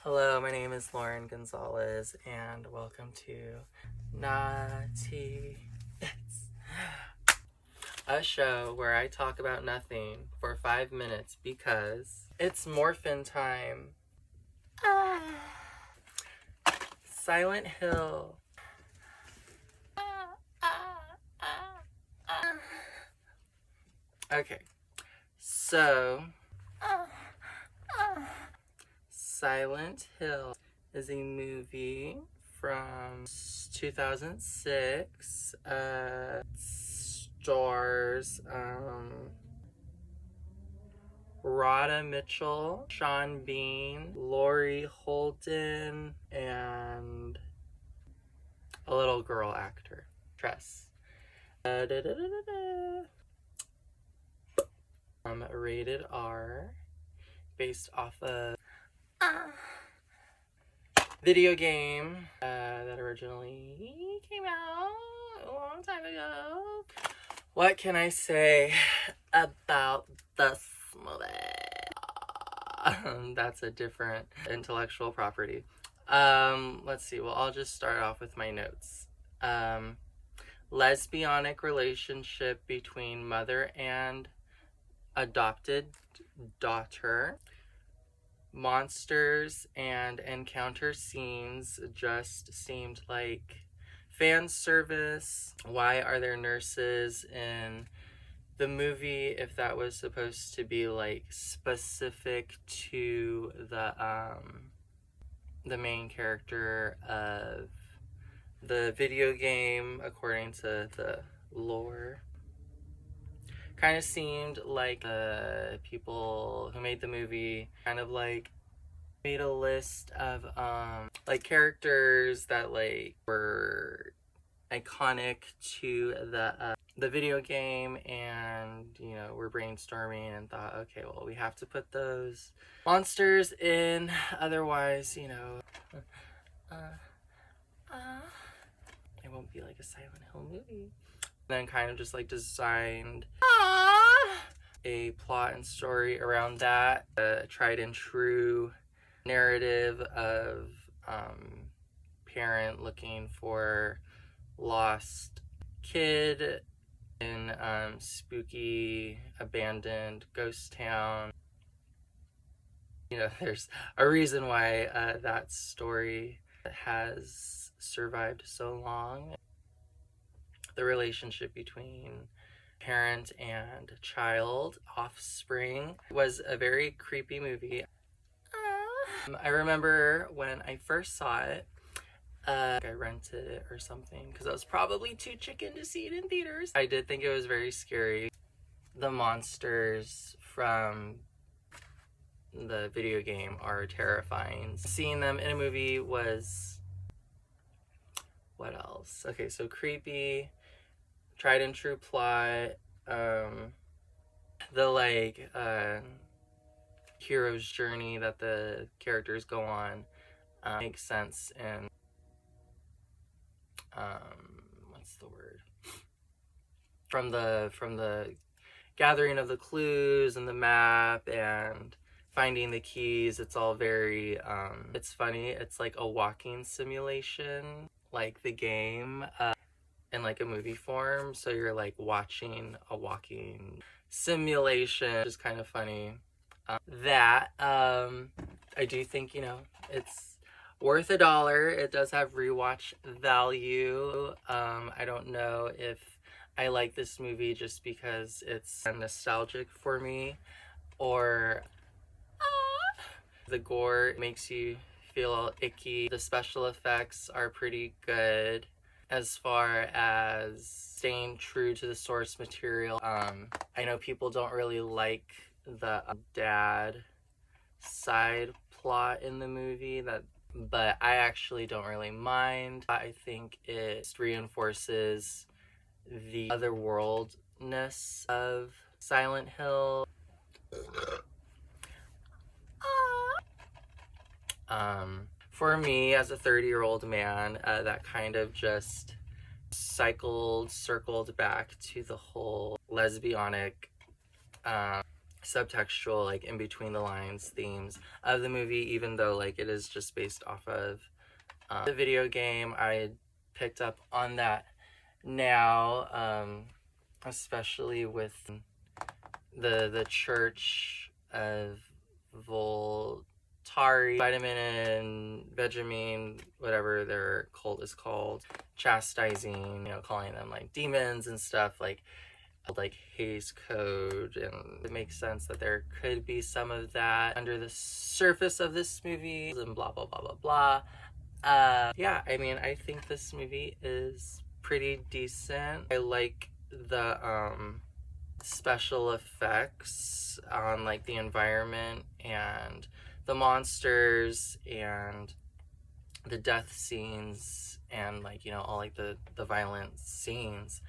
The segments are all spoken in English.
Hello, my name is Lauren Gonzalez, and welcome to Naughty Bits, a show where I talk about nothing for 5 minutes because it's morphin time. Silent Hill. Okay, so Silent Hill is a movie from 2006. Stars Rhoda Mitchell, Sean Bean, Laurie Holden, and a little girl actor, Tress. Rated R, based off a video game that originally came out a long time ago. What can I say about this movie? That's a different intellectual property. Let's see. Well, I'll just start off with my notes. Lesbianic relationship between mother and adopted daughter. Monsters and encounter scenes just seemed like fan service. Why are there nurses in the movie if that was supposed to be like specific to the main character of the video game according to the lore? Kind of seemed like the people who made the movie kind of like made a list of like characters that like were iconic to the video game, and you know, we're brainstorming and thought, okay, well, we have to put those monsters in, otherwise, you know, it won't be like a Silent Hill movie. Then kind of just like designed a plot and story around that, a tried and true narrative of parent looking for lost kid in spooky abandoned ghost town. You know, there's a reason why that story has survived so long. The relationship between parent and child, offspring, was a very creepy movie. I remember when I first saw it, I rented it or something because I was probably too chicken to see it in theaters. I did think it was very scary. The monsters from the video game are terrifying. Seeing them in a movie was... what else? Okay, so creepy, tried and true plot, the like hero's journey that the characters go on makes sense, and what's the word, from the gathering of the clues and the map and finding the keys. It's all very it's funny. It's like a walking simulation, like the game, in like a movie form, so you're like watching a walking simulation, which is kind of funny. I do think, you know, it's worth $1. It does have rewatch value. I don't know if I like this movie just because it's nostalgic for me, or the gore makes you feel all icky. The special effects are pretty good as far as staying true to the source material. I know people don't really like the dad side plot in the movie, but I actually don't really mind. I think it reinforces the otherworldness of Silent Hill. For me, as a 30-year-old man, that kind of just circled back to the whole lesbianic subtextual, like in between the lines themes of the movie, even though like it is just based off of the video game. I picked up on that now, especially with the Church of Voltari, Vitamin and Vegemine, whatever their cult is called, chastising, you know, calling them like demons and stuff, like Hays Code, and it makes sense that there could be some of that under the surface of this movie, and blah blah blah blah blah. Yeah, I mean, I think this movie is pretty decent. I like the special effects on like the environment and the monsters and the death scenes and like, you know, all like the violent scenes.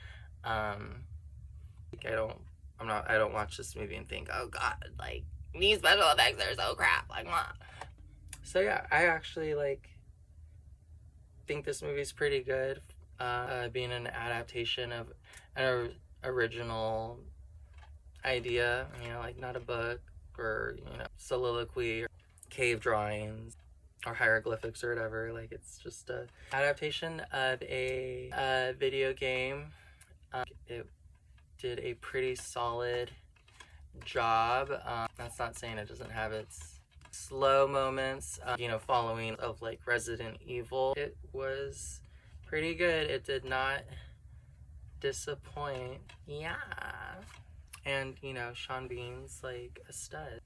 Like I don't watch this movie and think, oh god, like these special effects are so crap, like what? So yeah, I actually like think this movie's pretty good, being an adaptation of an original idea, you know, like not a book or, you know, soliloquy or cave drawings or hieroglyphics or whatever. Like it's just a adaptation of a video game. It did a pretty solid job. That's not saying it doesn't have its slow moments, you know, following of like Resident Evil. It was pretty good. It did not disappoint. Yeah. And, you know, Sean Bean's like a stud.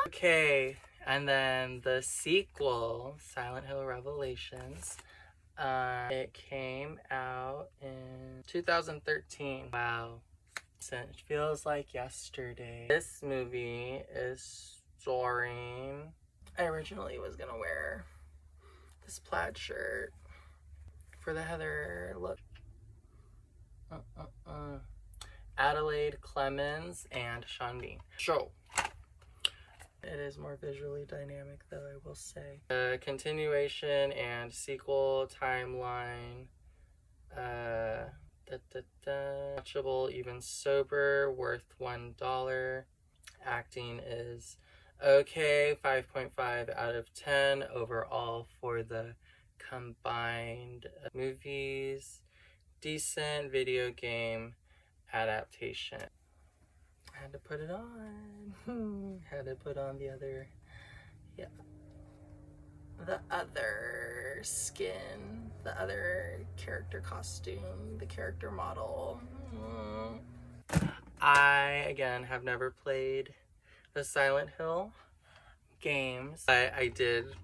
Okay, and then the sequel, Silent Hill Revelations, it came out in 2013. Wow. It feels like yesterday. This movie is starring... I originally was gonna wear this plaid shirt for the Heather look. Adelaide Clemens and Sean Bean. So, it is more visually dynamic, though, I will say. Continuation and sequel timeline. Watchable, even sober, worth $1. Acting is okay, 5.5 out of 10 overall for the combined movies. Decent video game adaptation. I had to put it on. Had to put on the other, yeah, the other skin, the other character costume, the character model. I, again, have never played the Silent Hill games. I did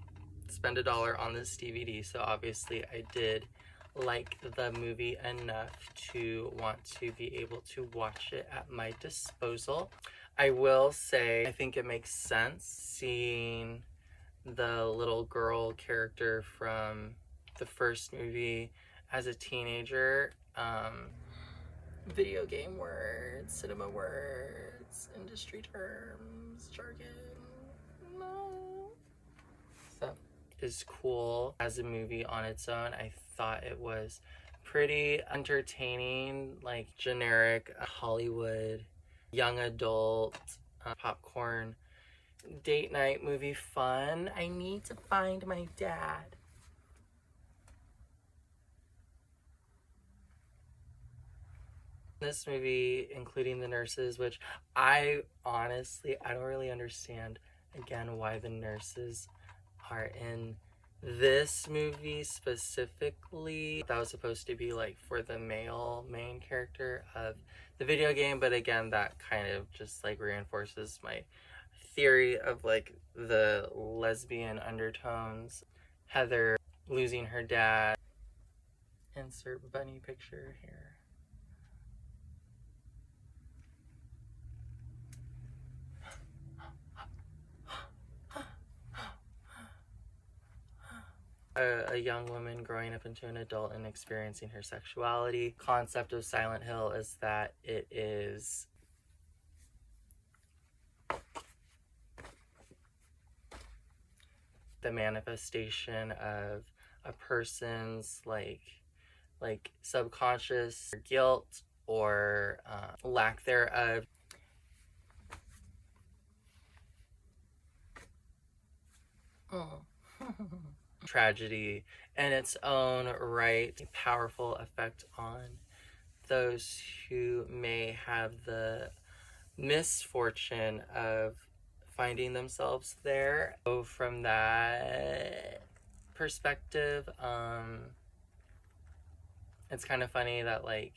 spend $1 on this DVD, so obviously I did like the movie enough to want to be able to watch it at my disposal. I will say, I think it makes sense seeing the little girl character from the first movie as a teenager. Video game words, cinema words, industry terms, jargon. No. So, is cool as a movie on its own. I thought it was pretty entertaining, like generic Hollywood young adult popcorn date night movie fun. I need to find my dad. This movie, including the nurses, which I don't really understand, again, why the nurses are in this movie specifically. That was supposed to be like for the male main character of the video game, but again, that kind of just like reinforces my theory of like the lesbian undertones. Heather losing her dad. Insert bunny picture here. A young woman growing up into an adult and experiencing her sexuality. Concept of Silent Hill is that it is the manifestation of a person's like subconscious guilt or lack thereof. Oh. Tragedy in its own right, a powerful effect on those who may have the misfortune of finding themselves there. So from that perspective, it's kind of funny that, like,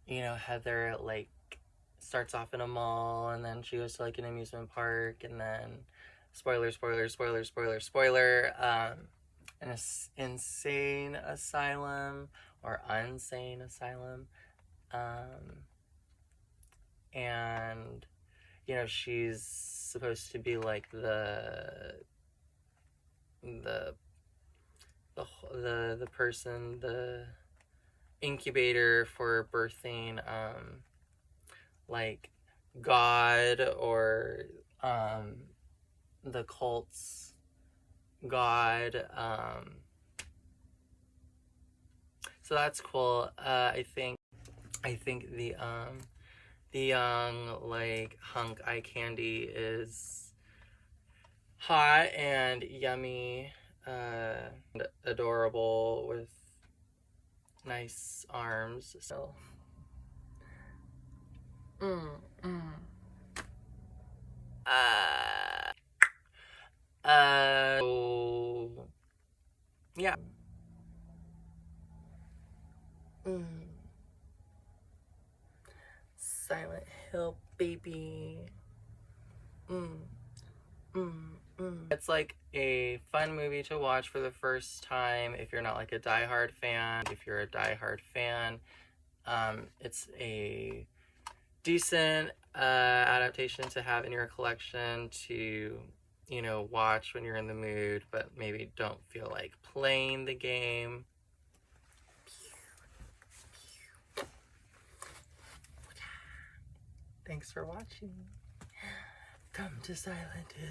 you know, Heather, like, starts off in a mall and then she goes to, like, an amusement park, and then spoiler, an insane asylum or unsane asylum. And you know, she's supposed to be like the person, the incubator for birthing like God, or the cult's God. So that's cool. I think the young, like, hunk eye candy is hot and yummy, and adorable with nice arms. So so, yeah. Silent Hill, baby. It's like a fun movie to watch for the first time if you're not like a diehard fan. If you're a diehard fan, it's a decent adaptation to have in your collection to, you know, watch when you're in the mood, but maybe don't feel like playing the game. Thanks for watching. Come to Silent Hill.